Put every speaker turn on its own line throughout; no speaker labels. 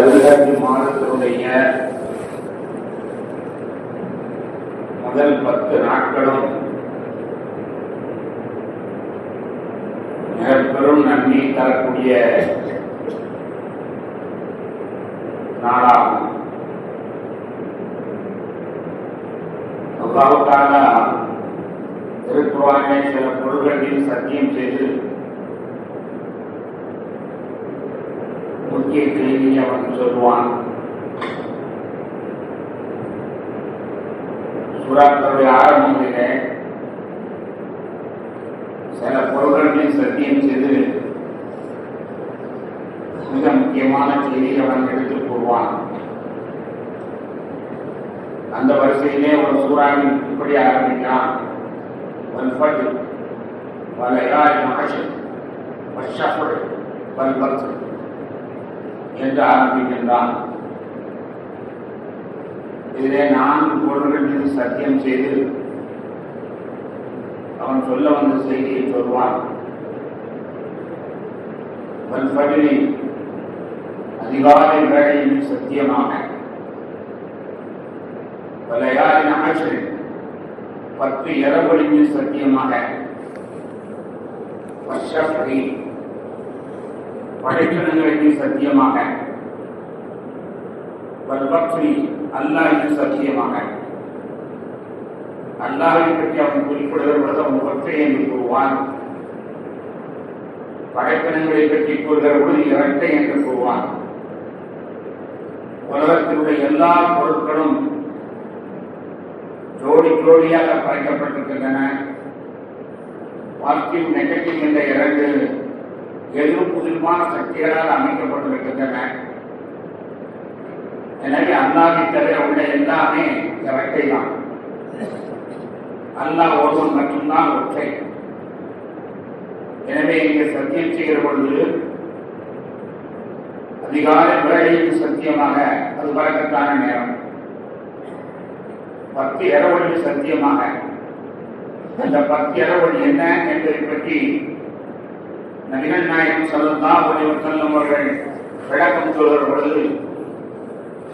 துல்ஹஜ் மாதத்தினுடைய முதல் 10 நாட்களும் பெரும் நன்மை தரக்கூடிய நாளாகும். அல்லாஹ் தஆலா திருக்குர்ஆனிலே சில பொருள்களில் சத்தியம் செய்து முக்கிய செய்தியை அவன் சொல்வான். சூறாக்களுடைய ஆரம்பத்திலே சில பொருள்களில் சத்தியம் செய்து மிக முக்கியமான செய்தியை அவன் எடுத்துக் கூறுவான். அந்த வரிசையிலே ஒரு சூறாவின் இப்படி ஆரம்பிக்கிறான். என்று ஆரம்பிக்கின்றான். இதிலே 4 பொருள்கள் மீது சத்தியம் செய்து அவன் சொல்ல வந்த செய்தியை சொல்வான். அதிகாலை வேளையில் சத்தியமாக, வலையாரின் ஆட்சி 10 இரவுகளில் சத்தியமாக, படைப்பினங்களில் சத்தியமாக, அல்லாஹ்வின் சத்தியமாக. அல்லாஹ்வை பற்றி அவன் குறிப்பிடுகிறது அவன் ஒற்றை என்று கூறுவான். படைப்பினங்களை பற்றி கூறுகிற பொழுது இரட்டை என்று கூறுவான். உலகத்தினுடைய எல்லா பொருட்களும் ஜோடி ஜோடியாக படைக்கப்பட்டிருக்கின்றன. பாசிட்டிவ் நெகட்டிவ் என்ற 2 எதிர்ப்புதிர்மான சக்திகளால் அமைக்கப்பட்டிருக்கின்றன. எனவே அல்லாஹ்வை தவிர உள்ள எல்லாமே இரட்டை தான். அல்லாஹ் ஒருவன் மட்டும்தான் ஒற்றை. எனவே இங்கே சத்தியம் செய்கிற பொழுது அதிகாலை வேளையில் சத்தியமாக, அது பறக்கத்தான நேரம். 10 இரவுகளில் சத்தியமாக, அந்த 10 இரவுகள் என்ன என்பதை பற்றி நபிகள் நாயகம் ஸல்லல்லாஹு அலைஹி வஸல்லம் அவர்கள் விளக்கம் சொல்கிற பொழுது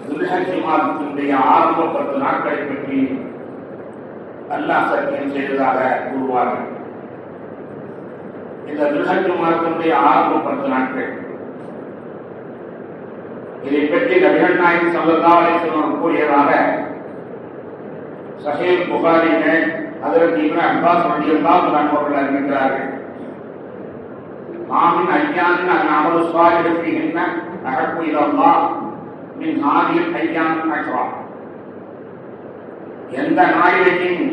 துல்ஹஜ் மாதத்தினுடைய ஆரம்ப 10 நாட்களை பற்றி அல்லாஹ் சத்தியம் செய்ததாக கூறுவார்கள். இந்த துல்ஹஜ் மாதத்தினுடைய ஆரம்ப 10 நாட்கள், இதை பற்றி நபிகள் நாயகம் ஸல்லல்லாஹு அலைஹி வஸல்லம் கூறியதாக சஹீஹ் புகாரியிலே ஹஜ்ரத் இப்னு அப்பாஸ் ரலியல்லாஹு அன்ஹு அவர்கள் அறிவிக்கிறார்கள். மாமின் ஐயாமின் அல்-அமலு ஸாலிஹு ஃபீஹின்ன அஹப்பு இலல்லாஹ் மின் ஹாதிஹில் ஐயாமில் அஷ்ரா. எந்த நாளிலேயும்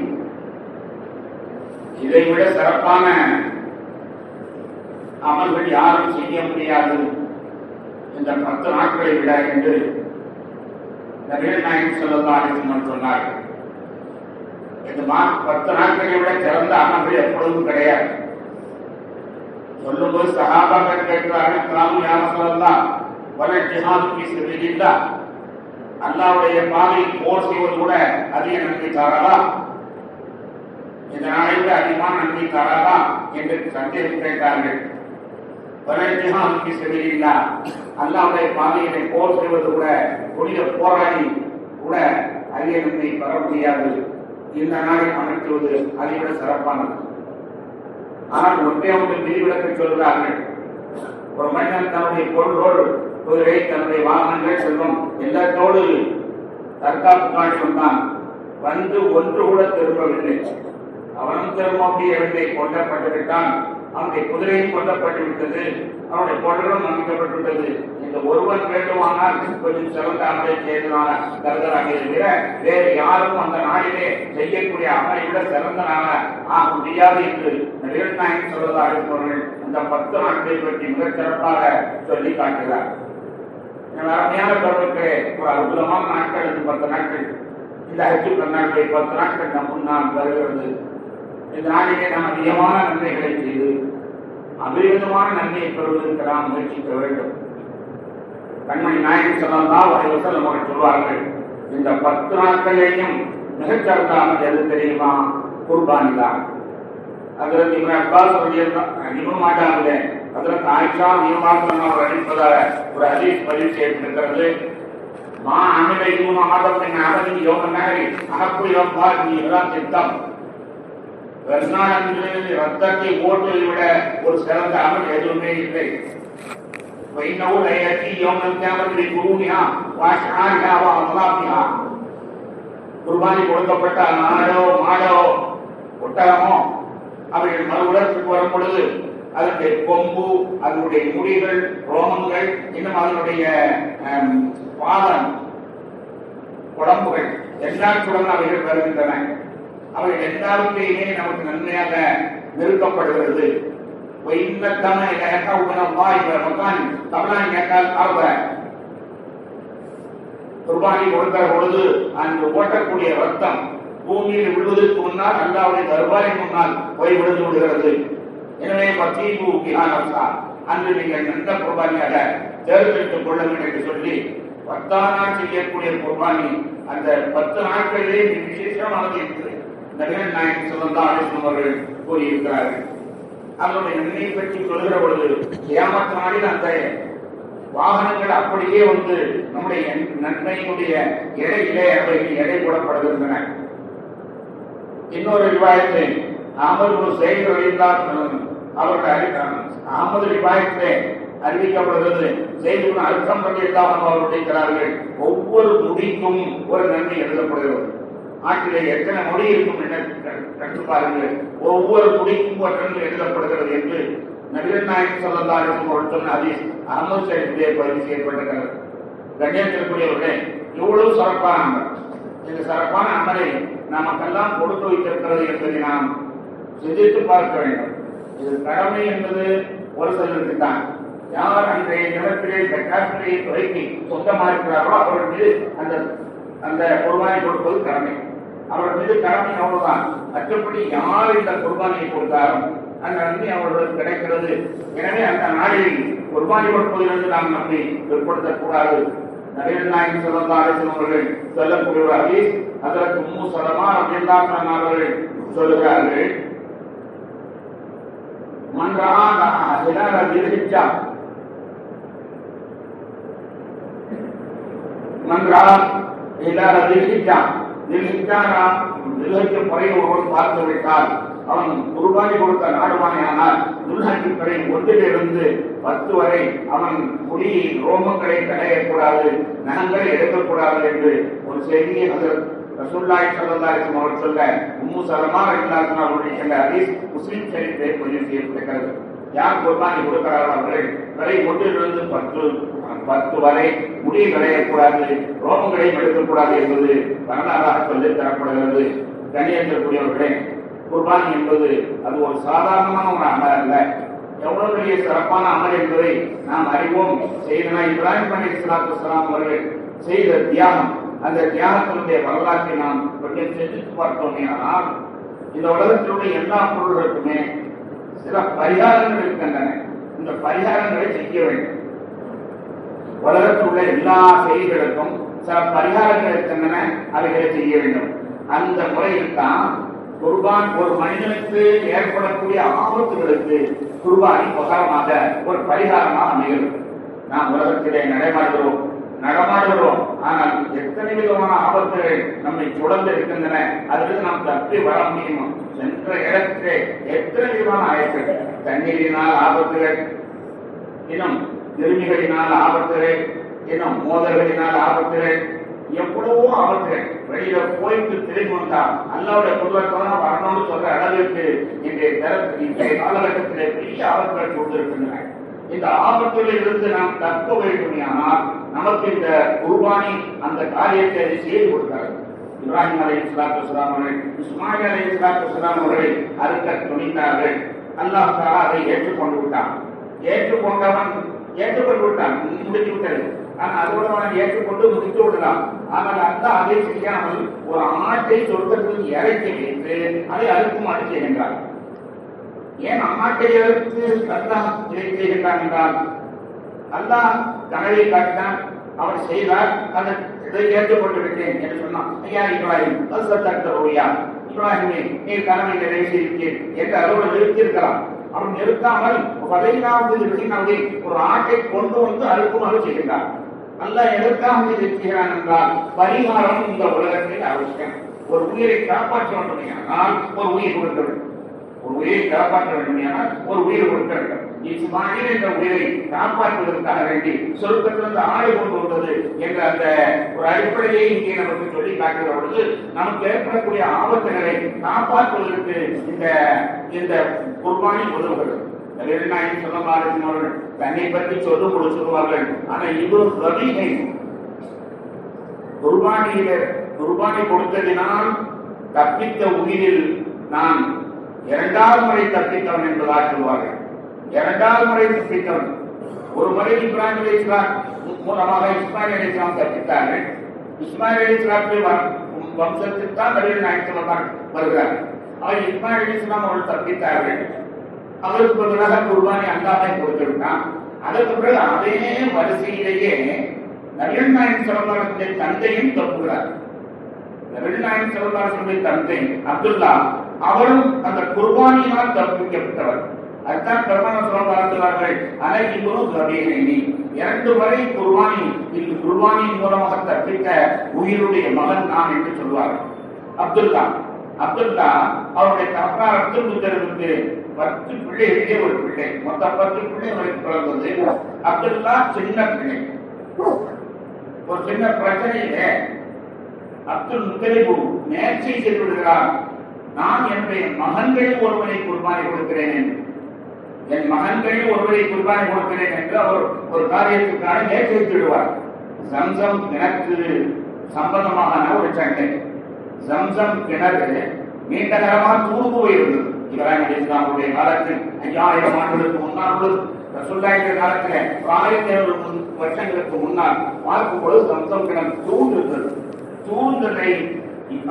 இதைவிட சிறப்பான அமல்கள் யாரும் செய்ய முடியாது இந்த 10 நாட்களை விட என்று நபிகள் நாயகம் ஸல்லல்லாஹு அலைஹி வஸல்லம் சொன்னார்கள். இந்த 10 நாட்களை விட சிறந்த அமல்கள் எப்பொழுதும் கிடையாது. சொல்லும்போது சஹாபாக்கள் கேட்கிறார்கள், கலாம் யா ரசூலல்லாஹ் வல ஜிஹாது ஃபீ சபீலில்லாஹ், அல்லாஹ்வுடைய பாதையில் போர் செய்வது கூட அதிக நன்மை தராதா, இந்த நாளில் அதிகமான நன்மை தராதா என்று சந்தேகம் கேட்டார்கள். வல ஜிஹாது ஃபீ சபீலில்லாஹ், அல்லாஹ்வுடைய பாதையிலே போர் செய்வது கூட, புனித போராடி கூட அதிக நன்மை பெற முடியாது. இந்த நாளில் அமைத்துவது அதை விட சிறப்பானது. ஆனால் ஒன்றே ஒன்று விதிவிலக்க சொல்கிறார்கள். ஒரு மனிதன் தன்னுடைய பொருளோடு, குதிரை, தன்னுடைய வாகனங்கள், செல்வம் எல்லாத்தோடு தற்காப்பு காட்டி வந்தான். வந்து ஒன்று கூட திரும்பவில்லை. அவனும் திரும்ப முடியவில்லை. கொல்லப்பட்டுவிட்டான். அவனுடைய குதிரையும் கொல்லப்பட்டு விட்டது. அவனுடைய பொருளும் அமைக்கப்பட்டுவிட்டது. இந்த ஒருவன் வேண்டுமானால் கொஞ்சம் சிறந்த அமலை செய்தனால கருதலாக இருக்கிற வேறு யாரும் அந்த நாளிலே செய்யக்கூடிய அமலை விட சிறந்த நாள ஆக முடியாது என்று நபிகள் நாயகம் ஸல்லல்லாஹு அலைஹி வஸல்லம் அந்த 10 நாட்களை பற்றி மிகச் சிறப்பாக சொல்லி காட்டுகிறார். அருமையான பருவத்திலே ஒரு அற்புதமான நாட்கள் இந்த 10 நாட்கள். இந்த ஹஜ் பெருநாளுடைய 10 நாட்கள் நம் முன்னால் வருகிறது. இந்த நாளிலே நாம் அதிகமான நன்மைகளை செய்து அபரிமிதமான நன்மையை பெறுவதற்கு நாம் முயற்சிக்க வேண்டும். கண்மணி நாயகம் ஸல்லல்லாஹு அலைஹி வஸல்லம் அவர்கள் சொல்வார்கள், இந்த 10 நாட்களையும் மிகச்சிறந்த அமல் எது தெரியுமா? குர்பானி தான். ஹஜ்ரத் இப்னு அப்பாஸ் ரலியல்லாஹு அன்ஹு மாட்டாங்களே அதற்கு ஆயிஷா நியமாசனம் அவர் அளிப்பதாக ஒரு ஹதீஸ் பதிவு செய்யப்பட்டிருக்கிறது. மா அமிலையும் ஆதத்தின் அமலின் யோக நகரி அகப்பு இழப்பார் நீ எல்லாம் திட்டம் பெருநாள் ரத்தத்தை ஓட்டுவதை விட ஒரு சிறந்த அமல் எதுவுமே இல்லை. குர்பானி கொடுக்கப்பட்ட ஆடோ மாடோ ஒட்டகமோ அவைகள் மறு உலகத்துக்கு வரும் பொழுது அதனுடைய கொம்பு, அதனுடைய முடிகள், ரோமங்கள், இன்னும் அதனுடைய பாதம், உடம்புகள் எல்லாத்துடன் அவைகள் வருகின்றன. அவைகள் எல்லாவற்றையுமே நமக்கு நன்மையாக நிறுத்தப்படுகிறது. குர்பானி கொடுக்கிற பொழுது அங்கு ஓட்டக்கூடிய ரத்தம் பூமியில் விழுவதற்கு முன்னால் அல்லாஹ்வுடைய தர்பாரின் முன்னால் போய் விழுந்து விடுகிறது. எனவே அன்று நீங்கள் நல்ல குர்பானியாக தேர்ந்தெடுத்துக் கொள்ளுங்கள் என்று சொல்லி 10 நாள் செய்யக்கூடிய குர்பானி அந்த 10 நாட்களிலே விசேஷமானது என்று நபிகள் நாயகம் ஸல்லல்லாஹு அலைஹி வஸல்லம் அவர்கள் கூறியிருக்கிறார்கள். அதனுடைய நன்மையை பற்றி சொல்கிற பொழுது கியாமத் நாளில் அந்த வாகனங்கள் அப்படியே வந்து நம்முடைய நன்மையினுடைய எடையிலே அவைகள் எடை போடப்படுகின்றன. இன்னொரு ரிவாயத்தை அஹ்மது ஸைத் ரலியல்லாஹு அவர்கள் அஹ்மது ரிவாயத்திலே அறிவிக்கப்படுகிறது. ஸைத் இப்னு அர்கம் ரலியல்லாஹு அவர்கள் உரைக்கிறார்கள், ஒவ்வொரு முடிக்கும் ஒரு நன்மை எழுதப்படுகிறது. நாட்டிலே எத்தனை மொழி இருக்கும் என கற்று பாருங்கள். ஒவ்வொரு முடிக்கும் ஒரு நன்மை எழுதப்படுகிறது என்று நபிகள் நாயகம் ஸல்லல்லாஹு அலைஹி வஸல்லம் சொன்ன ஹதீஸ் அஹ்மது ஸைதிலே பதிவு செய்யப்பட்டிருக்கிறது. கண்ணியத்திற்குரியவர்களே, இவ்வளவு சிறப்பான அமல், இந்த சிறப்பான அமலை நமக்கெல்லாம் கொடுத்து வைத்திருக்கிறது என்பதை நாம் சிந்தித்து பார்க்க வேண்டும். இது கடமை என்பது ஒரு சிலருக்கு தான். யார் அன்றைய நிலத்திலே ஜக்காத்திலே துறைக்கு சொந்தமாக இருக்கிறார்களோ அவர்கள் மீது அந்த குர்பானை கொடுப்பது கடமை. அவர்கள் மீது கடமை அவ்வளவுதான். மற்றபடி யார் இந்த குர்பானியை கொடுத்தாலும் அந்த நன்மை அவர்களுக்கு கிடைக்கிறது. எனவே அந்த நாளில் குர்பானி கொடுப்பதிலிருந்து நாம் நம்மை பிற்படுத்தக்கூடாது. நபிகள் நாயகம் ஸல்லல்லாஹு அலைஹி வஸல்லம் அவர்கள் சொல்லக்கூடிய ஒரு ஹதீஸ், ஹஜ்ரத் உம்மு ஸலமா ரலியல்லாஹு அன்ஹா அவர்கள் சொல்கிறார்கள், மன் ரஆ ஹிலால தில்ஹிஜ்ஜா மன் ரஆ ஹிலால தில்ஹிஜ்ஜா முறையை ஒருவன் பார்த்து விட்டால் அவன் குர்பானி கொடுத்த நாடுவானையானால் துல்ஹஜ் பிறை 1 to 10 வரை அவன் முடி ரோமங்களை களையக்கூடாது, நகங்களை எடுக்கக்கூடாது என்று ஒரு செய்தியை ரசூலுல்லாஹி ஸல்லல்லாஹு அலைஹி வஸல்லம் அவர்கள் சொல்ல உம்மு ஸலமா ரலியல்லாஹு அன்ஹா அவருடைய இந்த ஹதீஸ் முஸ்லிம் ஷரீஃபிலே பதிவு செய்யப்பட்டிருக்கிறது. யார் குர்பானி கொடுக்கிறார்கள் அவர்கள் பிறை 1 to 10 வரை முடியை களையக்கூடாது, ரோமங்களையும் எடுக்கக்கூடாது என்பது வரலாறாக சொல்லி தரப்படுகிறது. கண்ணியத்திற்குரியவர்களே, குர்பானி என்பது அது ஒரு சாதாரணமான ஒரு அமல் அல்ல. எவ்வளவு பெரிய சிறப்பான அமல் என்பதை நாம் அறிவோம். செய்தனா இப்ராஹிம் அலைஹிஸ்ஸலாத்து வஸ்ஸலாம் அவர்கள் செய்த தியாகம், அந்த தியாகத்தினுடைய வரலாற்றை நாம் கொஞ்சம் சிந்தித்து பார்த்தோமே ஆனால் இந்த உலகத்தினுடைய எல்லா பொருள்களுக்குமே சில பரிகாரங்கள் இருக்கின்றன. இந்த பரிகாரங்களை செய்ய வேண்டும். உலகத்தில் உள்ள எல்லா செய்திகளுக்கும் சில பரிகாரங்கள் இருக்கின்றன, அவைகளை செய்ய வேண்டும். அந்த முறையில் தான் குர்பான் ஒரு மனிதனுக்கு ஏற்படக்கூடிய ஆபத்துகளுக்கு குர்பானி பகரமாக ஒரு பரிகாரமாக அமைகிறது. நாம் உலகத்திலே நடமாடுகிறோம், ஆனால் எத்தனை விதமான ஆபத்துகள் நம்மை சுழந்து இருக்கின்றன. அதிலிருந்து நாம் தப்பி வர முடியுமா? சென்ற இடத்திலே எத்தனை விதமான ஆயத்துகள், தண்ணீரினால் ஆபத்துகள், இன்னும் கிருமிகளினால் ஆபத்துகள், இன்னும் மோதல்களினால் ஆபத்துகள், எவ்வளவோ ஆபத்துகள். வெளியில போயிட்டு திரும்பி வந்தா அல்லாவுடைய குடும்பத்தான் வரணும்னு சொல்ற அளவிற்கு இன்றைய காலகட்டத்திலே பெரிய ஆபத்துகள் கொண்டிருக்கின்றன. இந்த ஆபத்துகளில் இருந்து நாம் தப்ப வேண்டுமானால் நமக்கு இந்த குர்பானி அந்த காரியத்தை செய்து கொடுக்கிறார். இப்ராஹிம் அலைஹிஸ்ஸலாத்து வஸ்ஸலாம் அவர்கள், இஸ்மாயில் அலைஹிஸ்ஸலாத்து வஸ்ஸலாம் அவர்கள் அறுக்க துணிந்தார்கள். அல்லாஹ் தஆலா அதை ஏற்றுக்கொண்டு விட்டான். ஏற்றுக்கொண்டு விட்டான், முடித்து விட்டது. ஆனால் அதோடு அவன் ஏற்றுக்கொண்டு முடித்து விடலாம். ஆனால் அந்த அதை செய்யாமல் ஒரு ஆட்டை சொர்க்கத்தில் இறக்கி வைத்து அதை அறுக்குமாறு செய்கின்றார். ஏன் ஆட்டை அறுத்து அல்லாஹ் இதை செய்கின்றான் என்றால், அல்லாஹ் கனவை காட்டினான், அவன் செய்தார், அதை ஏற்றுக்கொண்டு விட்டேன் என்று சொன்னான். ஐயா இப்ராஹிம் இப்ராஹிமே நீ கனவை நிறைவு செய்தீர் என்று அதோடு நிறுத்தியிருக்கலாம். அவன் நிறுத்தாமல் ஒரு ஆட்டை கொண்டு வந்து அறுக்குமாறு செய்கிறார். அல்லாஹ் எதற்காக இதை செய்கிறான் என்றால் பரிகாரம் இந்த உலகத்தில் அவசியம். ஒரு உயிரை காப்பாற்ற வேண்டுமையானால் ஒரு உயிர் கொடுக்க வேண்டும். ஒரு உயிரை காப்பாற்ற வேண்டுமையானால் ஒரு உயிர் கொடுக்க வேண்டும். இஸ்மாயில் என்ற உயிரை காப்பாற்றுவதற்காக வேண்டி சொர்க்கத்திலிருந்து ஆடு கொண்டு வந்தது என்ற அந்த ஒரு அடிப்படையை இங்கே நமக்கு சொல்லி காட்டுகிற பொழுது நமக்கு ஏற்படக்கூடிய ஆபத்துகளை காப்பாற்றுவதற்கு இந்த குர்பானி உதவுகிறது. நபிகள் ஸல்லல்லாஹு அலைஹி வஸல்லம் தன்னை பற்றி சொல்லும் பொழுது சொல்வார்கள், ஆனால் இப்னு ரபீஹை குர்பானி கொடுத்ததினால் தப்பித்த உயிரில் நான் இரண்டாவது முறை தப்பித்தவன் என்பதாக சொல்வார்கள். இரண்டாவது முறை தப்பித்தவன். ஒரு முறை இப்ராஹிம் அலைஹிஸ்ஸலாம் மூலமாக இஸ்மாயில் அலைஹிஸ்ஸலாம் தப்பித்தார்கள். இஸ்மாயில் அலைஹிஸ்ஸலாத்துடைய வம்சத்தில் தான் நபிகள் நாயகம் ஸல்லல்லாஹு அலைஹி வஸல்லம் வருகிறார்கள். அவர் இஸ்மாயில் அலைஹிஸ்ஸலாம் அவர்கள் தப்பித்தார்கள். அவருக்கு பதிலாக குர்பானி அல்லாஹ் கொடுத்திருந்தான். அதற்கு பிறகு அதே வரிசையிலேயே நபிகள் நாயகம் ஸல்லல்லாஹு அலைஹி வஸல்லம் தந்தையும் தப்புகிறார். நபிகள் நாயகம் ஸல்லல்லாஹு அலைஹி வஸல்லம் தந்தை அப்துல்லா அவரும் அந்த குர்பானியினால் தப்பிக்கப்பட்டவர். அதுதான் பெருமானார் ஸல்லல்லாஹு அலைஹி வஸல்லம் அலைஹிம் ரபீஹைனி இரண்டு முறை குர்பானியின் மூலமாக தப்பித்த உயிருடைய மகன் நான் என்று சொல்வார்கள். அப்துல்லா அவருடைய தகப்பனார் அப்துல் முத்தலிபுக்கு 10 பிள்ளைகளிலே ஒரு பிள்ளை, மொத்தம் 10 பிள்ளைகளுக்கு பிறந்தது. அப்துல்லா சின்ன பிள்ளை. ஒரு சின்ன பிரச்சனையில அப்துல் முத்தலிபு நேர்ச்சை செய்து விடுகிறார், நான் என்னுடைய மகன்களில் ஒருவரை குர்பானி கொடுக்கிறேன் என்று. என் மகன்களில் ஒருவரை குர்பானி கொடுக்கிறேன் என்று அவர் ஒரு காரியத்துக்காக நேர்ச்சி வைத்து விடுவார். ஜம்சம் கிணற்று சம்பந்தமான ஒரு சண்டை. ஜம்சம் கிணறு நீண்ட காலமாக தூர்ந்து போயிருந்தது. இப்ராஹிம் அலைஹிஸ்ஸலாமுடைய காலத்தில் 5000 ஆண்டுகளுக்கு முன்னால் உள்ளது. ரசூலுல்லாஹி காலத்தில் 1700 வருஷங்களுக்கு முன்னால் பார்க்கும்போது ஜம்சம் கிணறு தூண்டிருந்தது. தூண்டலை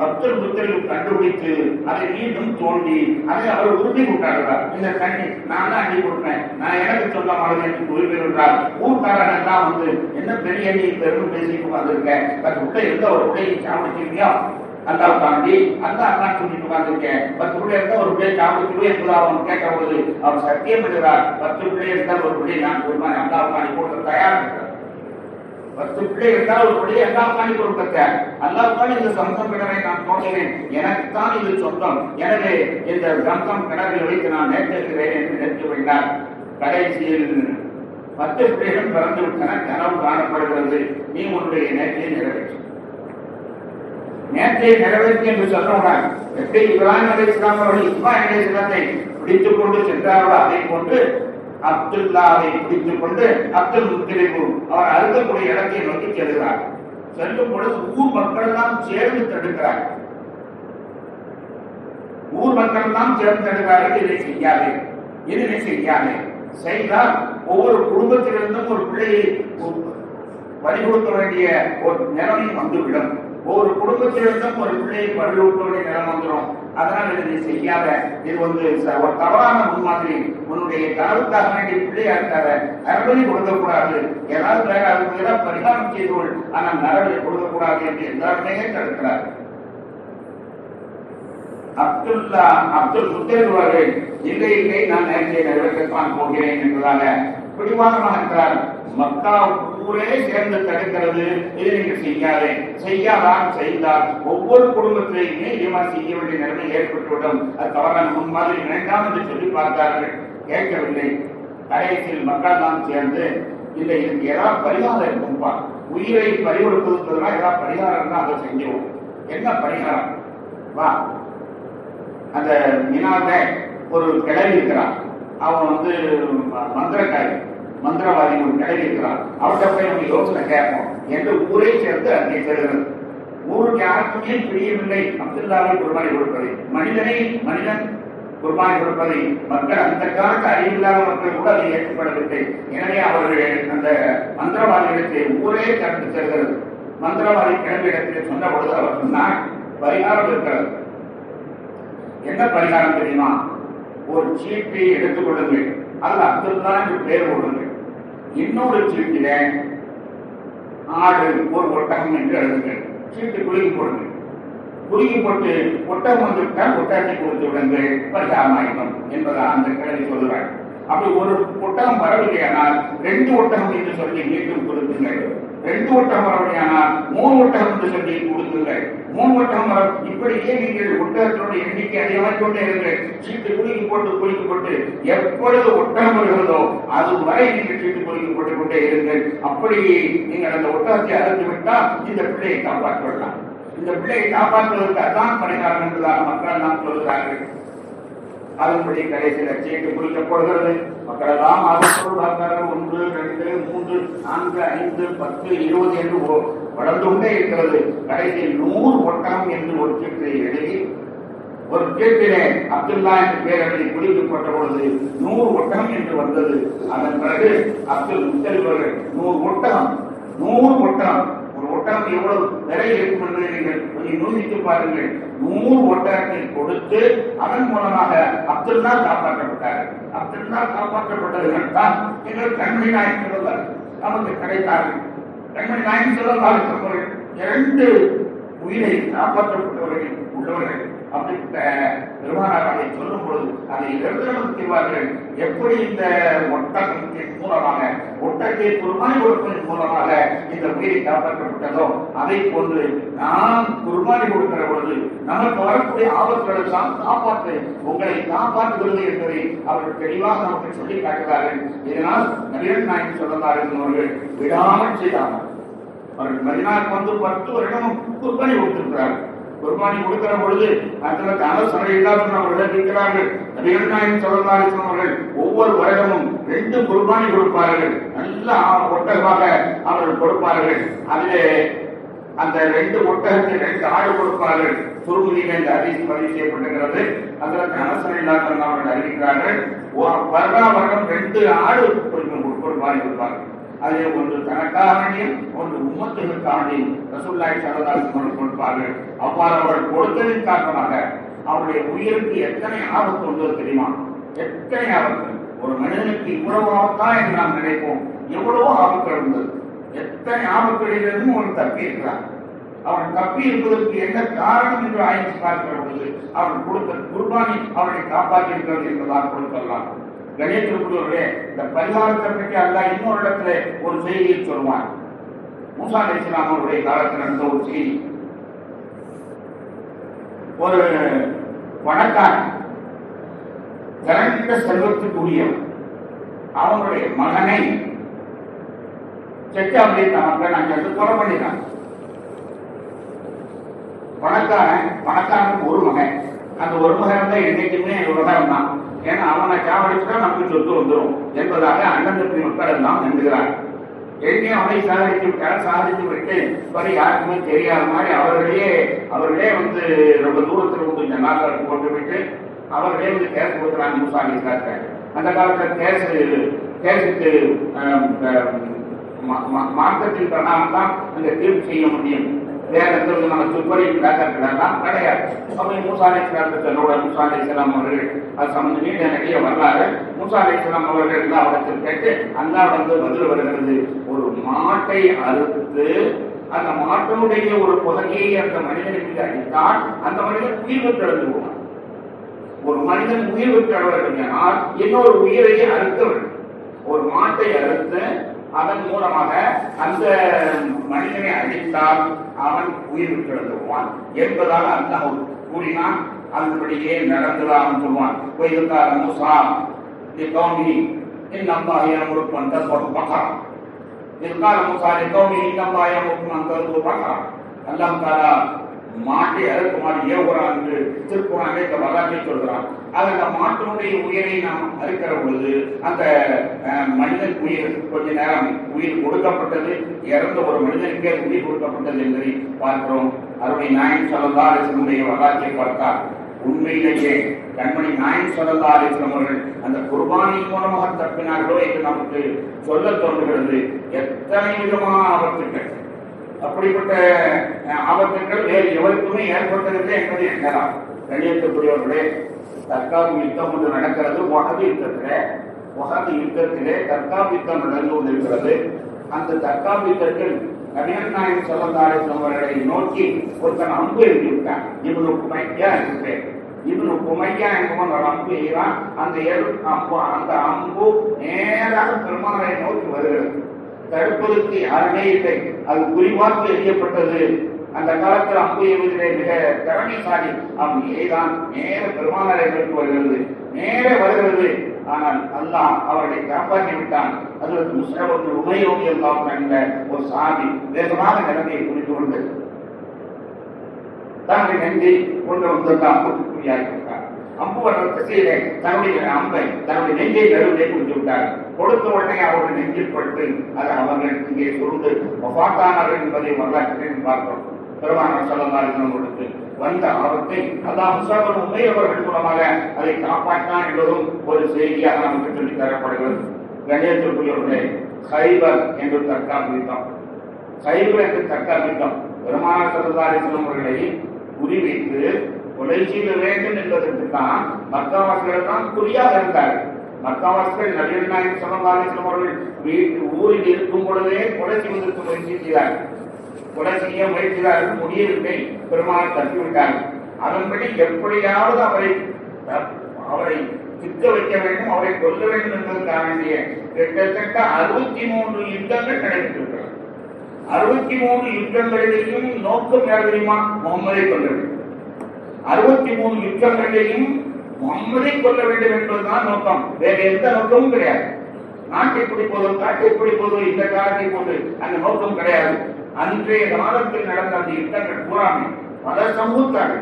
அப்துல் முத்தலிப் கண்டுபிடித்து அதை மீண்டும் தோண்டி அதை அவர் உறுதி கொண்டாடுறார். இந்த தண்ணி நான் தான் அள்ளி கொடுப்பேன், நான் எனக்கு சொல்ல மாதிரி என்று கூறுகிறார். ஊர்க்காரன் எல்லாம் வந்து என்ன பெரிய நீ பெரும் பேசிட்டு வந்திருக்கேன், உள்ள இருந்த ஒரு உடையை சாப்பிடுச்சிருக்கியா அல்லாஹ் தாண்டி அல்லாஹ் சொல்லிட்டு உட்கார்ந்துருக்கேன், 10 பிள்ளை இருந்தா ஒரு பிள்ளை சாப்பிடுச்சு என்பது அவன் கேட்ட பொழுது அவர் சத்தியம் பண்ணுகிறார், 10 பிள்ளை இருந்தால் ஒரு பிள்ளை நான் கொடுப்பேன் அல்லாஹ் தாண்டி கொடுக்க தயார் இருக்கிறார். 10 பிள்ளை இருந்தால் ஒரு பிள்ளை அல்லாஹ் தாண்டி கொடுக்க அல்லாஹ் தாண்டி இந்த சம்சம் கிணறை நான் தோன்றுகிறேன், எனக்குத்தான் இது சொந்தம், எனவே இந்த சம்சம் கிணறில் வைத்து நான் நேர்த்திருக்கிறேன் என்று நிறுத்தி வைத்தார். கடைசியில் 10 பிள்ளைகள் பிறந்து விட்டன, கனவு காணப்படுகிறது, நீ உன்னுடைய நேர்த்தியை நிறைவேற்று. நேர்த்தியை நிறைவேற்றி என்று சொன்னவுடன் எப்படி இப்ராஹிம் அலைஹிஸ்ஸலாம் அவர்கள் இஸ்மாயில் அலைஹிஸ்ஸலாத்தை பிடித்துக் கொண்டு சென்றார்களோ அதை கொண்டு அப்துல்லாவை பிடித்துக் கொண்டு அப்துல் முத்தலிபு அவர் அறுக்கக்கூடிய இடத்தை நோக்கி செல்கிறார். செல்லும் பொழுது ஊர் மக்கள் எல்லாம் சேர்ந்து தடுக்கிறார். ஊர் மக்கள் எல்லாம் சேர்ந்து தடுக்கிறார்கள், இதை செய்யாதே, இதனை செய்யாதே, செய்தால் ஒவ்வொரு குடும்பத்திலிருந்தும் ஒரு பிள்ளையை பறி கொடுக்க வேண்டிய ஒரு நிலைமை வந்துவிடும். ஒவ்வொரு குடும்பத்திலிருந்தும் ஒரு பிள்ளையை பறிகொடுக்க வேண்டிய நிலம் வந்துடும். அதனால் இதை செய்யாத, இது வந்து ஒரு தவறான முன்மாதிரி, உன்னுடைய கனவுக்காக வேண்டிய பிள்ளையா இருக்காத, நரபலி கொடுக்கக்கூடாது, ஏதாவது வேற அதுக்கு ஏதாவது பரிகாரம் செய்து கொள், ஆனால் நரபலி கொடுக்கக்கூடாது என்று எல்லாருமே தடுக்கிறார். அப்துல் முத்தலிப் அவர்கள் இல்லை இல்லை நான் நேர்த்தியை நிறைவேற்றத்தான் போகிறேன் என்பதாக பிடிவாதமாக இருக்கிறார். மக்கா ஊரே சேர்ந்து தடுக்கிறது, இதை நீங்கள் செய்யாதே, செய்யாதான் செய்தால் ஒவ்வொரு குடும்பத்திலேயுமே இவன் செய்ய வேண்டிய நிலைமை ஏற்பட்டுவிடும், அது தவறான முன்மாதிரி வேண்டாம் என்று சொல்லி பார்த்தார்கள். கேட்கவில்லை. கடைசியில் மக்கள் தான் சேர்ந்து இல்லை இதுக்கு ஏதாவது பரிகாரம் இருக்கும்பா, உயிரை பறிகொடுப்பதற்கெல்லாம் ஏதாவது பரிகாரம் இருந்தால் அதை செஞ்சிருவோம். என்ன பரிகாரம்? வா, அந்த மினால ஒரு கிளவி இருக்கிறான், அவன் வந்து மந்திரவாதி ஒரு கிளவி இருக்கிறான், அவர்கிட்ட போய் நம்ம யோசனை கேட்போம் என்று ஊரை சேர்ந்து அங்கே செல்கிறது. ஊருக்கு யாருக்குமே பிரியவில்லை அப்துல்லாவை குர்பானி கொடுப்பதை, மனிதன் குர்பானி கொடுப்பதை. மக்கள் அந்த காலத்து அறிவில்லாத மக்கள் கூட அதை ஏற்றுப்படவில்லை. எனவே அவர்கள் அந்த மந்திரவாதிகளுக்கு ஊரே கலந்து செல்கிறது. மந்திரவாதி கிளம்பி இடத்திலே சொன்ன பொழுது அவர் சொன்னார், பரிகாரம் இருக்கிறது. என்ன பரிகாரம் தெரியுமா? ஒரு சீட்டை எடுத்துக் கொள்ளுங்கள், அதில் அப்துல்லா என்று பெயர் போடுங்கள். இன்னொரு சீட்டில ஆடு ஒரு ஒட்டகம் என்று எழுதுங்கள், சீட்டு குலுக்கி போடுங்கள். குறுகி போட்டு ஒட்டகம் வந்துவிட்டால் ஒட்டகத்தை கொடுத்து விடுங்கள் பரிகாரமாயிடும் என்பதாக அந்த கிழமை சொல்லுவார். அப்படி ஒரு ஒட்டகம் வரவில்லையானால் 2 ஒட்டகம் என்று சொல்லி மீண்டும் கொடுத்துங்கள், 2 ஒட்டகம் வரவில்லையானால் 3 ஒட்டகம் என்று சொல்லி கொடுத்துங்கள், 3 ஒட்டகம் வர, இப்படியே நீங்கள் ஒட்டகத்தினுடைய எண்ணிக்கை அதிகமாக கொண்டே இருங்கள். சீட்டு குலுக்கி போட்டு எப்பொழுது ஒட்டகம் வருகிறதோ அது வரை நீங்கள் சீட்டு குலுக்கி போட்டுக் கொண்டே இருங்கள். அப்படி நீங்கள் அந்த ஒட்டகத்தை அறுத்து விட்டால் இந்த பிள்ளையை காப்பாற்றலாம். இந்த பிள்ளையை காப்பாற்றுவதற்கு அதான் பரிகாரம் என்பதாக மக்கள் நாம் சொல்கிறார்கள். அதன்படி கடைசியில் சீட்டு குளிக்கப்படுகிறது. மக்கள் எல்லாம் ஆர்வத்தோடு பார்க்கிறார்கள். 1, 2, 3, 4, 5, 10, 20 என்று வளர்ந்து கொண்டே இருக்கிறது. கடைசியில் 100 ஒட்டகம் என்று ஒரு சீட்டை எழுதி, ஒரு சீட்டிலே அப்துல்லா என்று பெயர் எழுதி குளிக்கப்பட்ட பொழுது 100 ஒட்டகம் என்று வந்தது. அதன் பிறகு அப்துல் முத்தலிப் அவர்கள் 100 ஒட்டகம் ஒரு ஒட்டகம் எவ்வளவு விலை இருக்கும் என்பதை நீங்கள் கொஞ்சம் யோசித்து பாருங்கள். 100 ஒட்டகத்தை கொடுத்து அதன் மூலமாக அப்துல்லா காப்பாற்றப்பட்டார்கள். அப்துல்லா காப்பாற்றப்பட்டதுடன் தான் எங்கள் கண்மணி நாயகம் சொல்லுவார் நமக்கு கிடைத்தார்கள். கண்மணி நாயகம் சொல்லுவார்கள் 2 உயிரை காப்பாற்றப்பட்டவர்கள் உள்ளவர்கள். அப்படிப்பட்ட பெருமானார் அதை சொல்லும் பொழுது அதை எழுதணும் செய்வார்கள். எப்படி இந்த ஒட்டகத்தின் மூலமாக, ஒட்டகத்தை குர்பானி கொடுப்பதன் மூலமாக இந்த உயிரை காப்பாற்றப்பட்டதோ அதை போன்று நாம் குர்பானி கொடுக்கிற பொழுது நமக்கு வரக்கூடிய ஆபத்துகளுக்காக காப்பாற்று, உங்களை காப்பாற்றுகிறது என்பதை அவர்கள் தெளிவாக நமக்கு சொல்லி காட்டுகிறார்கள். இதனால் நபிகள் நாயகம் ஸல்லல்லாஹு அவர்கள் விடாமல் செய்தார்கள். அவர்கள் மதீனாவுக்கு வந்து 10 வருடமும் குர்பானி கொடுத்திருக்கிறார்கள். குர்பானி கொடுக்கிற பொழுது அதற்கு அரசரை இல்லாதவர்கள் இருக்கிறார்கள். நபிகள் நாயகம் ஸல்லல்லாஹு அவர்கள் ஒவ்வொரு வருடமும் 2 குர்பானி கொடுப்பார்கள். நல்ல ஒட்டகமாக அவர்கள் கொடுப்பார்கள். அதிலே அந்த 2 ஒட்டகத்தில் 2 ஆடு கொடுப்பார்கள். துருமுதியிலே இந்த ஹதீஸ் பதிவு செய்யப்பட்டிருக்கிறது. அதற்கு அரசரை இல்லாதவர்கள் அவர்கள் அறிவிக்கிறார்கள். வருடம் 2 ஆடு குர்பானி கொடுப்பார்கள். அதிலே ஒன்று தனக்காக வேண்டியும் ஒன்று உம்மத்துகளுக்காக வேண்டியும் ரசூலுல்லாஹி ஸல்லல்லாஹு அலைஹி வஸல்லம் கொடுப்பார்கள். அவ்வாறு அவர்கள் கொடுத்ததின் காரணமாக அவருடைய உயிருக்கு எத்தனை ஆபத்து வந்தது தெரியுமா? எத்தனை ஆபத்து! ஒரு மனிதனுக்கு இவ்வளவு ஆபத்தா என்று நாம் நினைப்போம். எவ்வளவோ ஆபத்து இருந்தது. எத்தனை ஆபத்துகளிலிருந்தும் அவன் தப்பி இருக்கிறான். அவன் தப்பி இருப்பதற்கு என்ன காரணம் என்று ஆய்வு பார்க்கிற பொழுது அவன் கொடுத்த குர்பானி அவனை காப்பாற்றி இருக்கிறது என்பதாக கொடுக்கலாம். கணேசர்களே, இந்த பரிகாரத்தை பற்றி அல்லாஹ் இன்னொரு இடத்துல ஒரு செய்தியை சொல்வான். மூசா அலைஹிஸ்ஸலாம் அவருடைய காலத்தில் நடந்த ஒரு செய்தி. ஒரு பணக்காரன், திரண்ட செல்வத்துக்குரியவன், அவனுடைய மகனை செச்சாவளி மக்கள் அங்கிருந்து கொலை பண்ணினான். பணக்காரனுக்கு ஒரு மகன், அந்த ஒரு மகன் தான் என்னைக்குமே விவகாரம் தான். ஏன்னா அவனை சாவடிச்சா நமக்கு சொத்து வந்துடும் என்பதாக அண்ணன் தம்பி மக்கள் எல்லாம் நம்புகிறார். எங்கே அவனை சாதித்து விட்டு வரை யாருக்குமே தெரியாத மாதிரி அவர்களே வந்து ரொம்ப தூரத்தில் வந்து ஜனாதாரத்தை போட்டு விட்டு அவர்களே வந்து கேஸ் கொடுக்குறாங்க மூசா அலைஹிஸ்ஸலாத்தை. அந்த காலத்தில் கேஸுக்கு மார்க்கத்தின் பிரகாரம் தான் அந்த தீர்ப்பு செய்ய முடியும். வேற நம்ம துப்பறி கிடையாது. அப்படி மூசா அலைஹிஸ்ஸலாத்தை சொல்ல மூசா அலைஹிஸ்ஸலாம் அவர்கள் அது சம்பந்தமே நிறைய வரலாறு. மூசா அலைஹிஸ்ஸலாம் அவர்கள் எல்லாவற்றையும் கேட்டு அல்லாஹ் பதில் வருகிறது. ஒரு மாட்டை அறுத்து அந்த மாட்டினுடைய ஒரு பகுதியை அந்த மனிதனுக்கு அளித்தால் அந்த மனிதன் உயிர் விட்டு எழுந்து போவான். ஒரு மனிதன் உயிர் விட்டு எழுவதற்கானால் இன்னொரு உயிரையே அறுத்தவர்கள். ஒரு மாட்டை அறுத்து அதன் மூலமாக அந்த மனிதனை அழித்தால் அவன் உயிர் விட்டு எழுந்துவான் என்பதாக அல்லாஹ் கூறினான். அதுபடியே நடந்ததாக சொல்வான். மூசா لقومه إن الله يأمركم أن تذبحوا بقرة. إذ قال موسى لقومه إن الله يأمركم أن تذبحوا بقرة. அல்லாஹ் தஆலா மாட்டை அறுக்குமாறு ஏவுகிறான் என்று திருக்குறானிலே இந்த வரலாற்றை சொல்கிறான். அந்த மாட்டினுடைய உயிரை நாம் அறுக்கிற பொழுது அந்த மனிதன் உயிர் கொஞ்ச நேரம் உயிர் கொடுக்கப்பட்டது, இறந்த ஒரு மனிதனுக்கே உயிர் கொடுக்கப்பட்டது என்பதை பார்க்கிறோம். அருமை நாயகம் ஸல்லல்லாஹு அலைஹி வஸல்லம் வரலாற்றை பார்த்தார். உண்மையிலேயே கண்மணி நாயகம் ஸல்லல்லாஹு அலைஹி வஸல்லம் அவர்கள் அந்த குர்பானியின் மூலமாக தப்பினார்களோ என்று நமக்கு சொல்ல தோன்றுகிறது. எத்தனை விதமான ஆபத்துக்கள், அப்படிப்பட்ட ஆபத்துக்கள் வேறு எவருக்குமே ஏற்பட்டதில்லை என்பதை எண்ணலாம். கண்ணியத்துக்குரியவர்களே, தற்காப்பு யுத்தம் ஒன்று நடக்கிறது. வஹது யுத்தத்திலே தற்காப்பு யுத்தம் நடந்து கொண்டிருக்கிறது. அந்த தற்காப்பு யுத்தத்தில் நபிகள் நாயகம் ஸல்லல்லாஹு அலைஹி வஸல்லம் அவர்களை நோக்கி ஒருத்தன் அம்பு எழுதி விட்டான். இப்னு குமையா என்று பேர். இப்னு குமையா என்பவன் ஒரு அம்பு எய்தான். அந்த அம்பு நேராக பெருமானாரை நோக்கி வருகிறது. தடுப்பதற்கு யாருமே இல்லை. அது குறிவாக்கு எரியப்பட்டது. அந்த காலத்தில் அம்பு எய்வதிலே மிக திறமைசாலி. அவன் எய்தான் நேர பெருமானாரை நோக்கி வருகிறது. நேர வருகிறது. ஆனால் அல்லாஹ் அவர்களை காப்பாற்றி விட்டான். அதற்கு முஸ்அப் உமைர் ரலியல்லாஹு என்ற ஒரு சஹாபி வேகமாக நிலைமையை புரிந்து கொண்டு தன்னுடைய நெஞ்சை கொண்டு வந்து அம்புக்கு குறியாக்கி விட்டார். அம்பு வர்ற திசையிலே தன்னுடைய அம்பை தன்னுடைய நெஞ்சை நடுவிலே கொடுத்து விட்டார். கொடுத்த உடனே அவருடைய நெஞ்சில் பட்டு அது அவர்கள் இங்கே சுருண்டு வஃபாத்தானார்கள் என்பதை வரலாற்றில் பார்க்கிறோம். பெருமானார் ஸல்லல்லாஹு அலைஹி வஸல்லம் வந்த ஆபத்தை அல்லாஹ் முஸ்அப் உமைர் அவர்கள் மூலமாக அதை காப்பாற்றினான் என்பதும் ஒரு செய்தியாக நமக்கு சொல்லித் தரப்படுகிறது. கண்ணியத்திற்குரியவர்களே, கைபர் என்று தற்காப்பு யுத்தம், கைபர் என்று தற்காப்பு யுத்தம் பெருமானார் ஸல்லல்லாஹு அலைஹி வஸல்லம் அவர்களை குறிவைத்து கொலை செய்ய வேண்டும் என்பதற்கு தான் மக்காவாசிகள் தான் குறியாக இருந்தார்கள். மக்காவாசிகள் நபிகள் நாயகம் ஸல்லல்லாஹு அலைஹி வஸல்லம் அவர்கள் ஊரில் இருக்கும் பொழுதே கொலை செய்வதற்கு முயற்சி செய்தார்கள். கொலை செய்ய முயற்சியாளர்கள் முடியவில்லை. பெருமாள் தப்பிவிட்டார்கள். அதன்படி எப்படியாவது அவரை திக்க வைக்க வேண்டும், அவரை கொல்ல வேண்டும் என்பதற்காக வேண்டிய கிட்டத்தட்ட 63 யுத்தங்கள் நடைபெற்றிருக்கிறது. 63 யுத்தங்களிலேயும் நோக்கம் யார் தெரியுமா? முகம்மதை கொல்ல வேண்டும். 63 யுத்தங்களிலேயும் முகம்மதை கொல்ல வேண்டும் என்பதுதான் நோக்கம். வேற எந்த நோக்கமும் கிடையாது. நாட்டை பிடிப்பதோ காட்டை பிடிப்பதோ இந்த காலத்தை போட்டு அந்த நோக்கம் கிடையாது. அன்றைய காலத்தில் நடந்த அந்த யுத்தங்கள் பூராமே பல சமூகத்தார்கள்,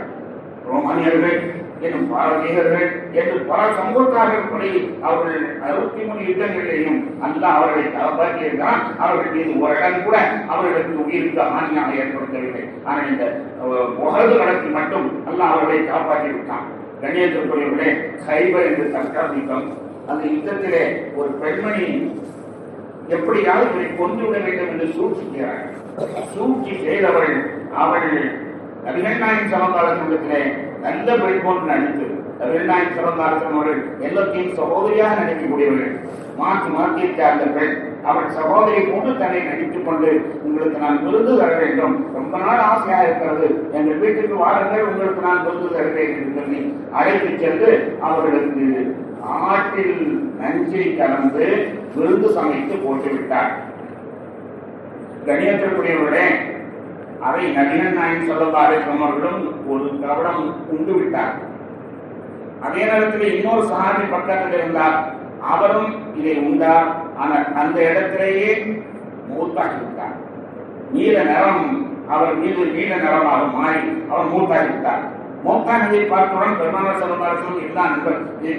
ரோமானியர்கள் என்னும் பாரதியர்கள் என்று பல சமூகத்தார்கள் படி அவர்கள் 63 யுத்தங்களிலேயும் அல்லாஹ் அவர்களை காப்பாற்றியதுதான். அவர்கள் மீது ஒரு இடம் கூட அவர்களுக்கு உயிருக்கு ஹானியாக ஏற்படுத்தவில்லை. ஆனால் இந்த உஹது நடத்தி மட்டும் அல்லாஹ் அவர்களை காப்பாற்றி விட்டான். கண்ணியத்திற்குரியவர்களே, கைபர் என்று தற்காப்பு யுத்தம். அந்த யுத்தத்திலே ஒரு பெண்மணி எப்படியாவது இவரை கொண்டு விட வேண்டும் என்று சூழ்ச்சி செய்கிறார்கள். சூழ்ச்சி செய்தவர்கள் அவர்கள் நபிகள் நாயகம் ஸல்லல்லாஹு அலைஹி வஸல்லம் நல்ல பெண் போன்று நடித்து நபிகள் நாயகம் ஸல்லல்லாஹு அலைஹி வஸல்லம் அவர்கள் எல்லாத்தையும் சகோதரியாக நடிக்கக்கூடியவர்கள். மாற்றி அந்த பெண் அவள் சகோதரி போன்று தன்னை நடித்துக் கொண்டு, உங்களுக்கு நான் விருது தர வேண்டும், ரொம்ப நாள் ஆசையாக இருக்கிறது, எங்கள் வீட்டுக்கு வாருங்கள், உங்களுக்கு நான் விருது தருவேன் என்று சொல்லி அழைத்து சென்று அவர்களுக்கு ஆற்றில் நஞ்சை கலந்து விருந்து சமைத்து போட்டுவிட்டார். கண்ணியத்திற்குரியவர்களே, அதை நபிகள் நாயகம் ஸல்லல்லாஹு அலைஹி வஸல்லம் அவர்களும் ஒரு கவனம் உண்டு விட்டார். அதே நேரத்தில் இன்னொரு சஹாபி பக்கத்தில் இருந்தார். அவரும் இதை உண்டார். ஆனால் அந்த இடத்திலேயே மூத்தாகிவிட்டார். நீல நிறம் அவர் மீது நீல நிறமாக மாறி அவர் மூத்தாகிவிட்டார். மூத்தானதை பார்த்துடன் பெருமானார் ஸல்லல்லாஹு அலைஹி வஸல்லம் எல்லா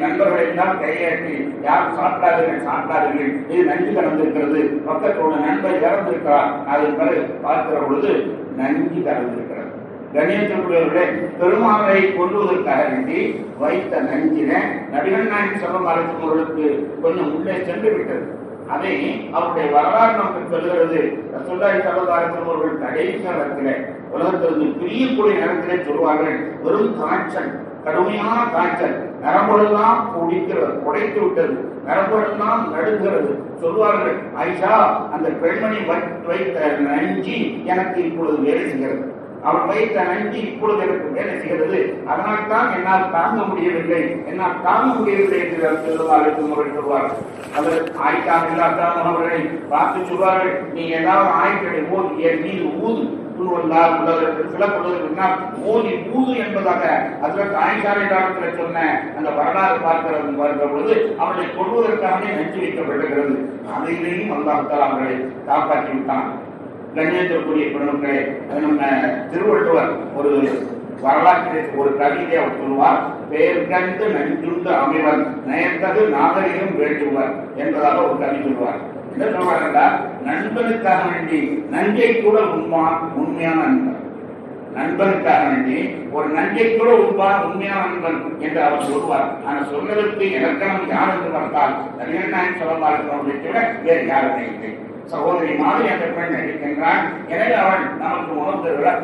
நண்பர்கள் எல்லாம் கையேற்றி, யாரும் சாப்பிடாதீர்கள், இது நஞ்சு கலந்திருக்கிறது, பக்கத்தோட நண்பர் இறந்திருக்கிறார். அதன் பிறகு பார்க்கிற பொழுது நஞ்சு கலந்திருக்கிறது. கண்ணியத்திற்குரியவர்களே, பெருமானை கொல்வதற்காக வேண்டி வைத்த நஞ்சின நபிகள் நாயகம் ஸல்லல்லாஹு அலைஹி வஸல்லம் அவர்களுக்கு கொஞ்சம் உள்ளே சென்று விட்டது. அதை அவருடைய வரலாறு நமக்கு சொல்கிறது. ரசூலுல்லாஹி ஸல்லல்லாஹு அலைஹி வஸல்லம் அவர்கள் கடைசி நேரத்திலே உலகத்திலிருந்து பிரியக்கூடிய நேரத்திலே சொல்வார்கள், வெறும் காய்ச்சல், கடுமையான காய்ச்சல், நரம்புகளெல்லாம் உடைத்து விட்டது, நரம்புகளெல்லாம் நடுங்கிறது. சொல்வார்கள், ஆயிஷா, அந்த பெண்மணி வைத்த நஞ்சி எனக்கு இப்பொழுது வேலை செய்கிறது, அவன் வைத்த நஞ்சி இப்பொழுது எனக்கு வேலை செய்கிறது, அதனால் தான் என்னால் தாங்க முடியவில்லை என்று சொல்வார்கள். அதற்கு ஆயிஷா இல்லாதான் அவர்களை பார்த்து சொல்வார்கள், நீ ஏதாவது ஆயிட்டை ஓது, என் மீது ஊது, ஊது என்பதாக அதற்கு ஆயிஷாவை காலத்தில் சொன்ன அந்த வரலாறு பார்க்கிற பொழுது அவர்களை கொள்வதற்காகவே நெஞ்சு வைக்கப்படுகிறது. அதையிலேயும் அல்லாஹ் தஆலா அவர்களை காப்பாற்றி விட்டான். கண்ணியத்திற்குரிய பெண்களே, நம்ம திருவள்ளுவர் ஒரு வரலாற்றிலே ஒரு கவிதை அவர் சொல்வார், பெயர் கண்டு நஞ்சுண்டு அமைவர் நயத்தது நாகரிகம் வேண்டுவர் என்பதாக ஒரு கவி சொல்வார். என்ன சொல்வார்களா, நண்பனுக்காக வேண்டி நஞ்சை கூட உண்மையான நண்பன், நண்பனுக்காக வேண்டி ஒரு நஞ்சை கூட உண்மையான நண்பன் என்று அவர் சொல்வார். ஆனால் சொன்னதற்கு இலக்கணம் யார் என்று பார்த்தால் நபிகள் நாயகம் ஸல்லல்லாஹு அலைஹி வஸல்லம் தவிர வேறு யாருமே இல்லை. சகோதரி மாதிரி அந்த பெண் நடிக்கின்றான். எனவே அவள் நமக்கு உணர்ந்துகிறார்,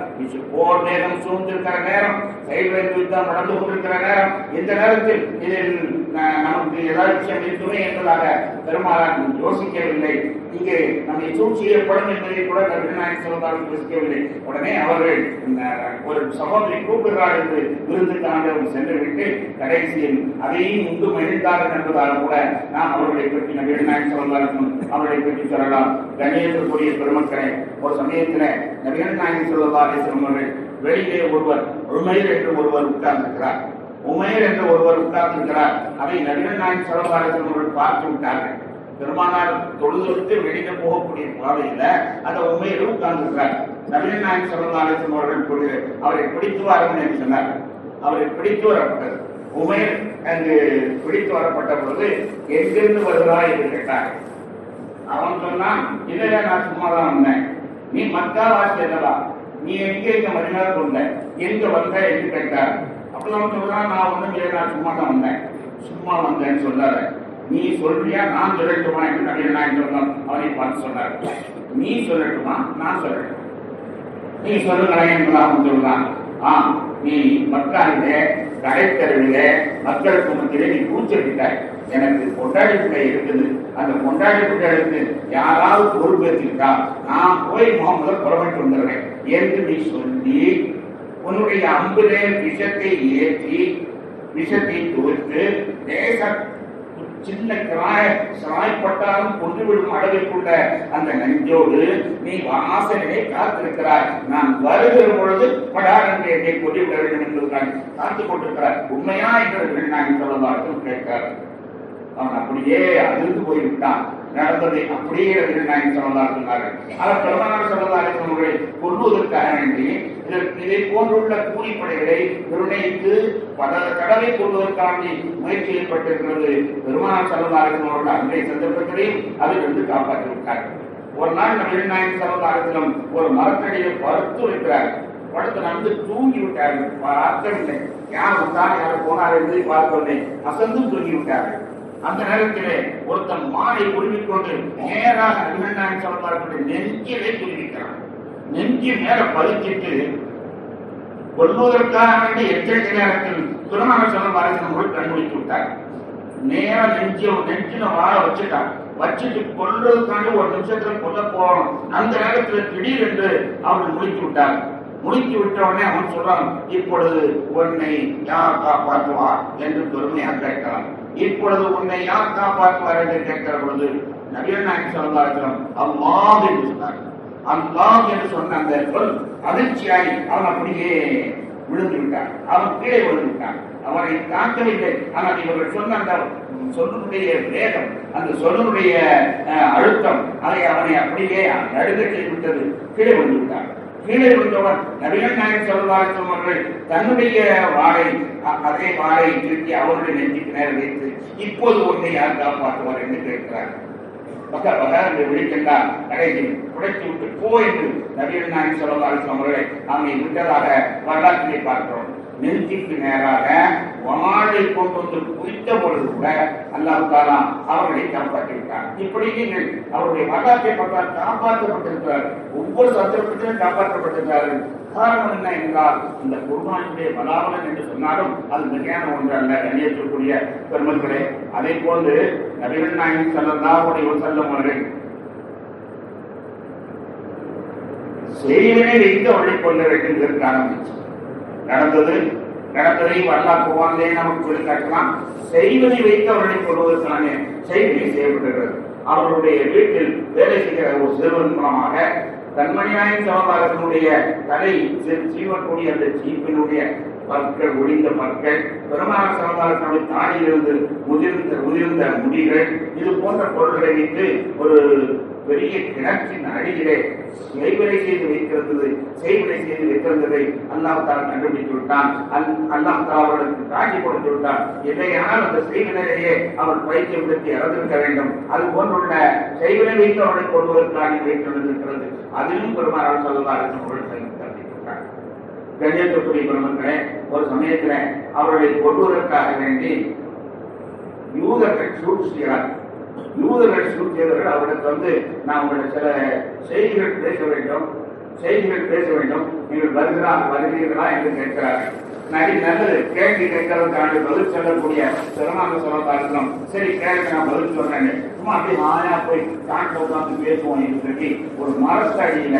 போர் நேரம் சூழ்ந்திருக்கிற நேரம், கைவிளைவு யுத்தம் நடந்து கொண்டிருக்கிற நேரம், இந்த நேரத்தில் இதில் நமக்கு ஏதாவது விஷயம் இருக்குமே என்பதாக பெருமாள் யோசிக்கவில்லை. இங்கே நம்மை சூழ்ச்சி செய்யப்படும் என்பதை கூட நபிகள் ஸல்லல்லாஹு யோசிக்கவில்லை. உடனே அவர்கள் ஒரு சகோதரி கூப்பிடுகிறார் என்று விருந்துக்காக சென்று விட்டு கடைசியில் அதையும் உண்டு மகிழ்ந்தார்கள் என்பதாக கூட நாம் அவர்களை பற்றி நபிகள் ஸல்லல்லாஹு அவர்களை பற்றி சொல்லலாம். கண்ணியத்திற்குரிய பெருமக்களே, ஒரு சமயத்தில் நபிகள் ஸல்லல்லாஹு அவர்கள் வெளியிலே ஒருவர் உமைர் என்று ஒருவர் உட்கார்ந்திருக்கிறார். உமைர் என்று ஒருவர் உட்கார்ந்திருக்கிறார். அதை நபிகள் ஸல்லல்லாஹு அவர்கள் பார்த்து விட்டார்கள். பெருமானார் தொழுதுவிட்டு வெளியில போகக்கூடிய பாதையில அந்த உமையிலும் உட்கார்ந்திருக்கிறார். நபிகள் ஸல்லல்லாஹு அவர்கள் அவரை பிடித்து வாருங்கள் என்று சொன்னார். அவரை பிடித்து வரப்பட்டது. உமைர் அங்கு பிடித்து வரப்பட்ட பொழுது எங்கிருந்து வருகிறாய் என்று கேட்டார். அவன் சொன்னான், இல்லையா நான் சும்மாதான் வந்தேன். நீ மக்கா வாசியதா, நீ எங்க இங்க மதினாவுக்கு வந்த, எங்க வந்த என்று கேட்டார். அப்ப அவன் சொல்றான், நான் ஒண்ணும் இல்லை, நான் சும்மா தான் வந்தேன். சும்மா வந்தேன்னு சொல்லாத, நீ சொல்றியா நான் சொல்லட்டுமா என்று நபிகள் சொன்னான். அவனை பார்த்து சொன்னார், நீ சொல்லட்டுமா நான் சொல்லட்டுமா, நீ சொல்லுங்களேன் என்பதாக சொல்றான். நீ மக்காவிலே கடைத்தருவிலே மக்களுக்கு மத்தியிலே நீ கூச்சலிட்டாய். எனக்கு கொண்டாடி பிள்ளை இருக்குது, அந்த கொண்டாடி பிள்ளைகளுக்கு யாராவது பொறுப்பேற்றிருக்கா, நான் போய் முகமது புறப்பட்டு வந்துடுறேன் என்று நீ சொல்லி உன்னுடைய அம்பிலே விஷத்தை ஏற்றி விஷத்தை தோற்று தேச சின்ன சாய்ப்பட்டாலும் கொண்டுவிடும் அளவிற்குள்ள அந்த நெஞ்சோடு நீ வாசனையை காத்திருக்கிறாய். நான் வருகிற பொழுது படார் என்று என்னை கொண்டுவிட வேண்டும் என்பதுதான் காத்துக் கொண்டிருக்கிறார். உண்மையா என்று நான் சொல்லலாம் கேட்கிறார். அவன் அப்படியே அதிர்ந்து போய்விட்டான். நடந்ததை அப்படியே சொன்னார்கள். அவர் பெருமானார் ஸல்லல்லாஹு அலைஹி வஸல்லம் கொல்வதற்காக வேண்டி இதை போன்றுள்ள கூலிப்படைகளை நிர்ணயித்து பல கடலை கொள்வதற்காக முயற்சி செய்யப்பட்டிருக்கிறது. பெருமானார் ஸல்லல்லாஹு அலைஹி வஸல்லம் அன்றைய சந்தர்ப்பத்திலையும் அதிலிருந்து காப்பாற்றி விட்டார்கள். ஒரு நாள் நபிகள் நாயகம் ஸல்லல்லாஹு அலைஹி வஸல்லம் ஒரு மரத்தடியில் படுத்து வைக்கிறார். படுத்து நடந்து தூங்கி விட்டார்கள். அர்த்தமில்லை, யார் வந்தார் யார் போனார் என்று பார்க்கவில்லை, அசந்து தூங்கி விட்டார்கள். அந்த நேரத்திலே ஒருத்தன் மாலை உருவிக்கொண்டு நேராக நபிகள் நாயகம் ஸல்லல்லாஹு அலைஹி வஸல்லம் நெஞ்சிலே துருவிக்கிறான். நெஞ்சி மேல பதிச்சிட்டு கொல்வதற்காக வேண்டி எச்சரிக்கை நேரத்தில் பெருமானார் ஸல்லல்லாஹு அலைஹி வஸல்லம் கண் முடித்து விட்டார். நேர நெஞ்சில வாழ வச்சுட்டான். வச்சுட்டு கொல்றதுக்காண்டி ஒரு நிமிஷத்துல கொல்ல போறோம். அந்த நேரத்தில் திடீரென்று அவர்கள் முடித்து விட்டார். முடித்து விட்டவுடனே அவன் சொல்றான், இப்பொழுது உன்னை யார் காப்பாற்றுவார் என்று பெருமையாக கேட்கிறான். இப்பொழுது உன்னை யார் காப்பாற்றுவார் என்று கேட்கிற பொழுது நபிகள் நாயகம் ஸல்லல்லாஹு அலைஹி வஸல்லம் அல்லாஹ் என்று சொன்னார். அல்லாஹ் என்று சொன்ன அந்த சொல் அதிர்ச்சியாய் அவன் அப்படியே விழுந்து விட்டான். அவன் கீழே விழுந்து விட்டான். அவனை தாக்கவில்லை. ஆனால் இவர்கள் சொன்ன அந்த சொல்லுடைய வேகம், அந்த சொல்லுடைய அழுத்தம் அதை அவனை அப்படியே நடுங்கட்டி விட்டது. கீழே விழுந்து விட்டான். கீழே விழுந்தவன் நபிகள் நாயகம் ஸல்லல்லாஹு அலைஹி வஸல்லம் அவர்கள் தன்னுடைய வாளை அதே வாளை திருப்பி அவருடைய நெஞ்சுக்கு நேரம் வைத்து இப்போது ஒன்றை யார் காப்பாற்றுவார் என்று கேட்கிறார். விழிக்கின்றார். கடைசியில் உடைத்து விட்டு போ என்று நபிகள் நாயகம் ஸல்லல்லாஹு அலைஹி வஸல்லம் அவர்களை அவனை விட்டதாக வரலாற்றிலே பார்க்கிறோம். நெஞ்சுக்கு நேராக வாளை கொண்டு வந்து குறித்த பொழுது கூட அல்லாஹ் தஆலா அவர்களை காப்பாற்றிவிட்டார். இப்படி நீங்கள் அவருடைய வரலாற்றை பார்த்தால் காப்பாற்றப்பட்டிருக்கிறார். ஒவ்வொரு சந்தர்ப்பத்திலும் காப்பாற்றப்பட்டிருக்கிறார்கள். காரணம் என்ன என்றால் இந்த குர்ஆனுடைய பலாபலன் என்று சொன்னாலும் அது மிகையான ஒன்று அல்ல. கண்ணியத்திற்குரிய பெருமக்களே, அதை போன்று நபிகள் நாயகம் ஸல்லல்லாஹு அலைஹி வஸல்லம் அவர்கள் செய்தியை வைத்து அவர்களை கொள்ள வேண்டும் என்று ஆரம்பிச்சு நடந்ததை வரலாற்று குர்ஆனிலே நமக்கு சொல்லி காட்டலாம். செய்வதை வைத்து அவர்களை கொள்வதற்கான செய்தி செய்யப்பட்டிருக்கிறது. அவர்களுடைய வீட்டில் வேலை செய்கிற ஒரு சிறுவன் மூலமாக கண்மணி நாயகம் ஸல்லல்லாஹு அலைஹி வஸல்லம் தலை சீவக்கூடிய அந்த சீப்பினுடைய பற்கள், ஒளிந்த பற்கள், பெருமானார் ஸல்லல்லாஹு அலைஹி வஸல்லம் தாடியிலிருந்து முதிர்ந்த முடிகள், இது போன்ற பொருட்களை வைத்து ஒரு பெரிய கிணற்றின் அடியிலே செய்வினை செய்து வைத்திருந்ததை அல்லாஹ் தஆலா கண்டுபிடித்து விட்டான். அல்லாஹ் தஆலா அவர்களுக்கு காட்சி கொடுத்து விட்டான். இல்லையானால் அந்த செய்வினையிலேயே அவர் பைத்தியம் விடுத்தி இறந்திருக்க வேண்டும். அது போன்றுள்ள செய்வினை வைத்து அவர்களை கொள்வதற்காக வைத்திருக்கிறது. அதிலும் பெருமானார் ஸல்லல்லாஹு அலைஹி வஸல்லம் தப்பிவிட்டார். கண்ணியத்துக்குரிய பெருமக்களே, ஒரு சமயத்தில் அவர்களை கொள்வதற்காக வேண்டி யூதர்கள் சூழ்ச்சி செய்கிறார்கள். யூதர்கள் சூழ்ச்சியவர்கள் அவர்களுக்கு நான் உங்களுடைய சில செய்திகள் பேச வேண்டும், செய்திகள் பேச வேண்டும். நீங்கள் வருகிறீர்களா என்று கேட்கிறார்கள். நல்லது கேள்வி கேட்கறதுக்கான பதில் சொல்லக்கூடிய பெருமாள் சொல்லலாம். சரி கேள்வி நான் பதில் சொல்றேன். சும்மா அப்படி ஆயா போய் காட்டில் உட்கார்ந்து பேசுவோம் என்று சொல்லி ஒரு மரத்து அடியில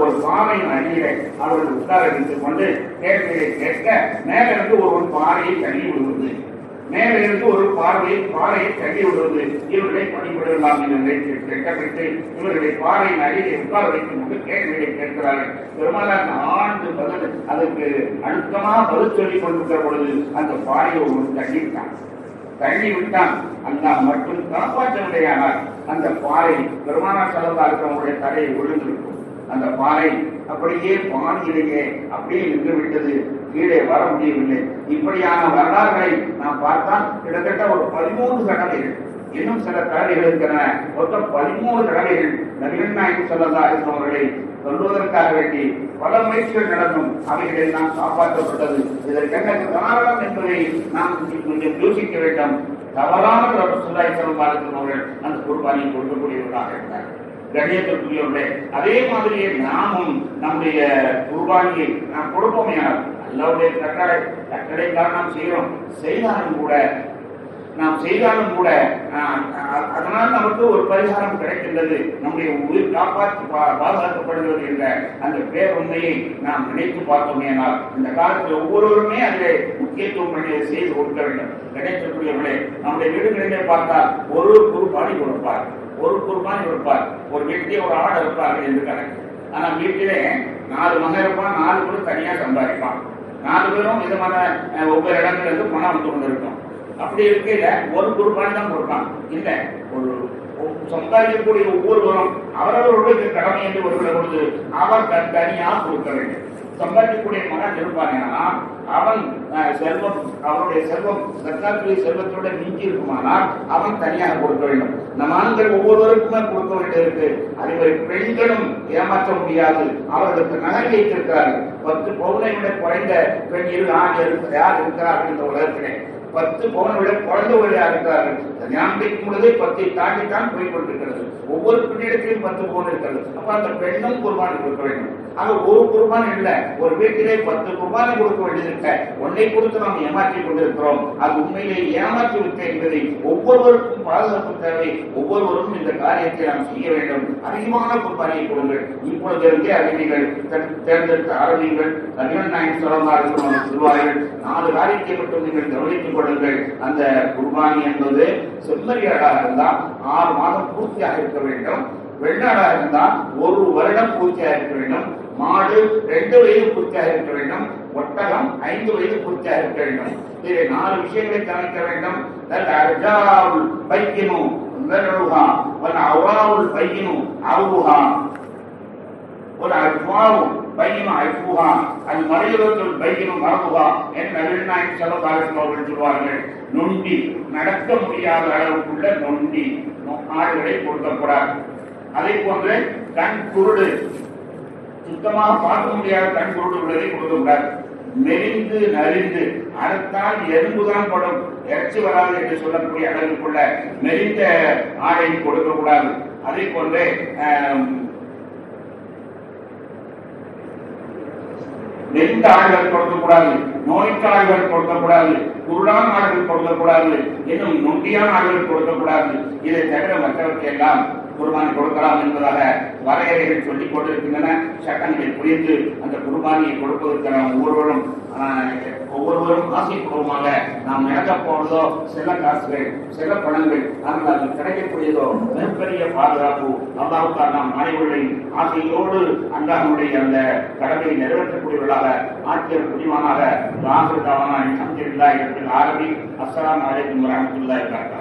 ஒரு பாறையின் அடியில அவர்கள் உட்கார வைத்துக் கொண்டு கேள்விகளை கேட்க மேல இருந்து ஒரு பாறையை தள்ளி விடுவது, மேல இருந்து ஒரு பாறையை தள்ளி விடுவது, இவர்களை பணிபுரியலாம் என்று திட்டமிட்டு இவர்களை பாறையின் அடியை உட்கார வைத்துக் கொண்டு கேள்விகளை கேட்கிறார்கள். பெருமாள் ஆண்டு பதில் அதற்கு அழுத்தமா பதில் சொல்லிக் கொண்டிருக்கிற பொழுது அந்த பாறையை ஒரு தள்ளிவிட்டான். அல்லாஹ் மட்டும் காப்பாற்றவில்லையானால் அந்த பாறை பெருமானார் ஸல்லல்லாஹு அலைஹி வஸல்லம் அவருடைய தலையை விழுந்திருக்கும். அந்த பாறை அப்படியே பாணியிலேயே அப்படியே நின்று விட்டது, கீழே வர முடியவில்லை. இப்படியான வரலாறுகளை நாம் பார்த்தால் கிட்டத்தட்ட ஒரு 13 தடவைகள், இன்னும் சில தடவைகள் இருக்கின்றன. மொத்தம் 13 தடவைகள் நபிகள் நாயகம் ஸல்லல்லாஹு அலைஹி வஸல்லம் அவர்களை சொல்வதற்காக வேண்டி பல முயற்சிகள் நடந்தும் அவைகளில் நாம் காப்பாற்றப்பட்டது. இதற்கென்ன காரணம் என்பதை நாம் கொஞ்சம் யோசிக்க வேண்டும். தவறான ரசூலுல்லாஹி ஸல்லல்லாஹு அலைஹி வஸல்லம் அவர்கள் அந்த குர்பானியை கொடுக்கக்கூடியவர்களாக இருந்தார். கண்ணியத்திற்குரியவர்களே, அதே மாதிரியே நாமும் நம்முடைய குர்பானியை நாம் கொடுப்போமே. அல்லாஹ்வுடைய கட்டளைக்காக நாம் செய்தாலும் கூட அதனால் நமக்கு ஒரு பரிகாரம் கிடைக்கின்றது, நம்முடைய உயிர் பாதுகாக்கப்படுகிறது என்ற அந்த பேருண்மையை நாம் நினைத்து பார்த்தோமேனால் இந்த காலத்தில் ஒவ்வொருவருமே அதில் முக்கியத்துவம் செய்து கொடுக்க வேண்டும். கிடைக்கக்கூடியவர்களே, நம்முடைய வீடுகளிலே பார்த்தால் ஒரு குர்பானி கொடுப்பார். ஒரு வீட்டிலே ஒரு ஆடு இருப்பார்கள் என்று கணக்கு. ஆனால் வீட்டிலே 4 மகன் இருப்பான், 4 பேரும் தனியாக சம்பாதிப்பான். 4 பேரும் விதமான ஒவ்வொரு இடங்களிலிருந்து பணம் வந்து கொண்டிருக்கும். அப்படி இருக்கையில ஒரு குர்பானி தான் கொடுப்பான். இல்ல, ஒரு சம்பாதிக்கக்கூடிய ஒவ்வொருவரும் அவரவர்களுடைய கடமை என்று வருகிற பொழுது அவர் தனியாக கொடுக்க வேண்டும். சம்பாதிக்கக்கூடிய மகன் இருப்பானா அவன் அவருடைய செல்வம் சர்க்காருடைய செல்வத்தோட மிஞ்சி இருக்குமானால் அவன் தனியாக கொடுக்க வேண்டும். நம் ஆண்கள் ஒவ்வொருவருக்குமே கொடுக்க வேண்டியிருக்கு. அதே பெண்களும் ஏமாற்ற முடியாது. அவர்களுக்கு நகை வைத்திருக்கிறார்கள். 10 பவுனை விட குறைந்த பெண் ஆண் யார் இருக்கிறார்கள் இந்த உலகத்திலே? 10 பவுனை விட குறைந்தவர்கள் யார் இருக்கிறார்கள்? ஞாபகம் பொழுதே 10 தாண்டித்தான் போய் கொண்டிருக்கிறது. ஒவ்வொரு பெண்ணிடத்திலும் 10 பவுன் இருக்கிறது. அப்ப அந்த பெண்ணும் குர்பானி கொடுக்க வேண்டும். ஆக ஒரு குர்பானி இல்ல, ஒரு வீட்டிலே 10 குர்பானி கொடுக்க வேண்டியிருக்க ஒன்றை கொடுத்து நாம் ஏமாற்றிக் கொண்டிருக்கிறோம். அது உண்மையிலே ஏமாற்றி விட்ட என்பதை ஒவ்வொருவருக்கும் பாதுகாப்பு தேவை. ஒவ்வொருவரும் இந்த காரியத்தை நாம் செய்ய வேண்டும். அதிகமான குர்பானியை கொடுங்கள். இப்பொழுதிருந்தே அறிவிகள் தேர்ந்தெடுத்த ஆரம்பிங்கள். நபிகள் நாயகம் ஸல்லல்லாஹு அலைஹி வஸல்லம் சொல்வார்கள், 4 காரியத்தை மட்டும் நீங்கள் கவனித்துக் கொள்ளுங்கள். அந்த குர்பானி என்பது செம்மறியாடாக இருந்தால் 6 மாதம் பூர்த்தியாக இருக்க வேண்டும். வெள்ளாடாக இருந்தால் 1 வருடம் பூர்த்தியாக இருக்க வேண்டும். மாடு 2 வயது பூர்த்தியாக இருக்க வேண்டும். ஒட்டகம் 5 வயது பூர்த்தியாக இருக்க வேண்டும். இதில் 4 விஷயங்களை கவனிக்க வேண்டும். நொண்டி, நடக்க முடியாத அளவுக்குள்ள நொண்டி ஆடுகளை கொடுக்கப்படாது. அதே போன்று கண் குருடு, சுத்தமாக பார்க்க முடியாத கண் குருடு உள்ளதை கொடுக்கக்கூடாது. மெலிந்து நலிந்து அறுத்தால் எறும்புதான் படும், இறைச்சி வராது என்று சொல்லக்கூடிய அளவுக்குள்ள மெலிந்த ஆடை கொடுக்கக்கூடாது. அதே போன்று நெறிந்த ஆடுகள் கொடுக்கக்கூடாது, நோய்க்காடுகள் கொடுக்கக்கூடாது, குருடான ஆடுகள் கொடுக்கக்கூடாது, இன்னும் நொண்டியான ஆடுகள் கொடுக்கக்கூடாது. இதை தவிர மற்றவற்றை எல்லாம் குர்பானி கொடுக்கலாம் என்பதாக வரையறைகள் சொல்லிக் கொண்டிருக்கின்றன. சட்டங்களை புரிந்து அந்த குர்பானியை கொடுப்பதற்கு நாம் ஒவ்வொருவரும் ஆசைப்பூர்வமாக நாம் இழக்கப் போவதோ சில காசுகள், சில பணங்கள், ஆனால் அது கிடைக்கக்கூடியதோ மிகப்பெரிய பாதுகாப்பு. அல்லாஹ் நாம் அனைவரின் ஆசையோடு அல்லாஹ்வுடைய அந்த கடமையை நிறைவேற்றக்கூடியவர்களாக ஆட்சியர் புரிவானாக. அஸ்ஸலாமு அலைக்கும் வரஹ்மத்துல்லாஹி வபரகாத்துஹு.